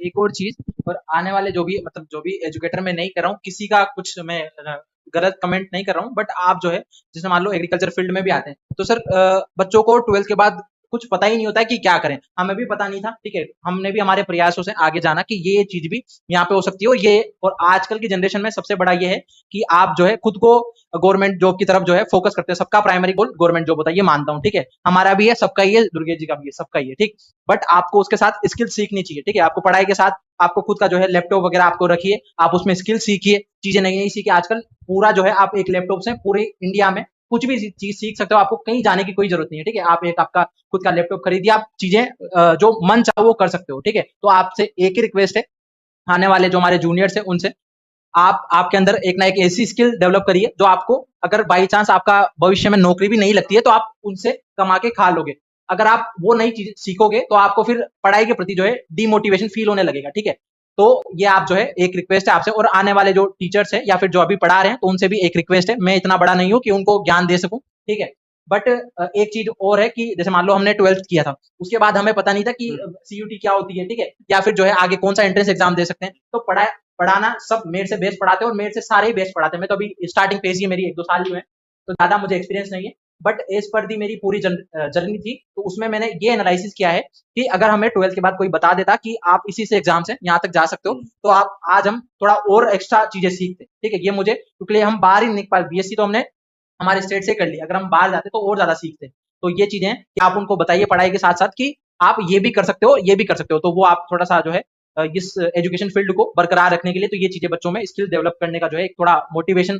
एक और चीज, और आने वाले जो भी मतलब जो भी एजुकेटर मैं नहीं कर रहा हूँ, किसी का कुछ मैं गलत कमेंट नहीं कर रहा हूँ, बट आप जो है जैसे मान लो एग्रीकल्चर फील्ड में भी आते हैं, तो सर बच्चों को 12th के बाद कुछ पता ही नहीं होता है कि क्या करें। हमें भी पता नहीं था, ठीक है, हमने भी हमारे प्रयासों से आगे जाना कि ये चीज भी यहाँ पे हो सकती है। और ये, और आजकल की जनरेशन में सबसे बड़ा ये है कि आप जो है खुद को गवर्नमेंट जॉब की तरफ जो है फोकस करते हैं। सबका प्राइमरी गोल गवर्नमेंट जॉब होता है, ये मानता हूँ, ठीक है, हमारा भी है, सबका ही है, दुर्गेश जी का भी है, सबका ही है, ठीक। बट आपको उसके साथ स्किल सीखनी चाहिए, ठीक है, आपको पढ़ाई के साथ आपको खुद का जो है लैपटॉप वगैरह आपको रखिए, आप उसमें स्किल सीखिए, चीजें नई नई सीखिए। आजकल पूरा जो है आप एक लैपटॉप से पूरे इंडिया में कुछ भी चीज सीख सकते हो, आपको कहीं जाने की कोई जरूरत नहीं है, ठीक है। आप एक आपका खुद का लैपटॉप खरीदिए, आप चीजें जो मन चाहो वो कर सकते हो, ठीक है। तो आपसे एक ही रिक्वेस्ट है, आने वाले जो हमारे जूनियर्स है उनसे, आप आपके अंदर एक ना एक ऐसी स्किल डेवलप करिए जो आपको, अगर बाई चांस आपका भविष्य में नौकरी भी नहीं लगती है तो आप उनसे कमा के खा लोगे। अगर आप वो नई चीज सीखोगे तो आपको फिर पढ़ाई के प्रति जो है डिमोटिवेशन फील होने लगेगा, ठीक है। तो ये आप जो है एक रिक्वेस्ट है आपसे, और आने वाले जो टीचर्स है या फिर जो अभी पढ़ा रहे हैं तो उनसे भी एक रिक्वेस्ट है, मैं इतना बड़ा नहीं हूं कि उनको ज्ञान दे सकूं, ठीक है। बट एक चीज और है कि जैसे मान लो हमने 12th किया था, उसके बाद हमें पता नहीं था कि सीयूटी क्या होती है, ठीक है, या फिर जो है आगे कौन सा एंट्रेंस एग्जाम दे सकते हैं। तो पढ़ाना सब मेरे से बेस्ट पढ़ाते हैं, और मेरे से सारे ही बेस्ट पढ़ाते हैं। मैं तो अभी स्टार्टिंग पेज ही मेरी 1-2 साल ही हुए हैं, तो ज्यादा मुझे एक्सपीरियंस नहीं है। बट एज पर दी मेरी पूरी जर्नी थी, तो उसमें मैंने ये एनालिसिस किया है कि अगर हमें 12th के बाद कोई बता देता कि आप इसी से एग्जाम से यहाँ तक जा सकते हो, तो आप आज हम थोड़ा और एक्स्ट्रा चीजें सीखते, ठीक है। ये मुझे, क्योंकि हम बाहर ही नहीं निकल पाए, बीएससी तो हमने हमारे स्टेट से कर लिया, अगर हम बाहर जाते तो और ज्यादा सीखते। तो ये चीजें हैं कि आप उनको बताइए पढ़ाई के साथ साथ कि आप ये भी कर सकते हो, ये भी कर सकते हो, तो वो आप थोड़ा सा जो है इस एजुकेशन फील्ड को बरकरार रखने के लिए, तो ये चीजें बच्चों में स्किल डेवलप करने का जो है एक थोड़ा मोटिवेशन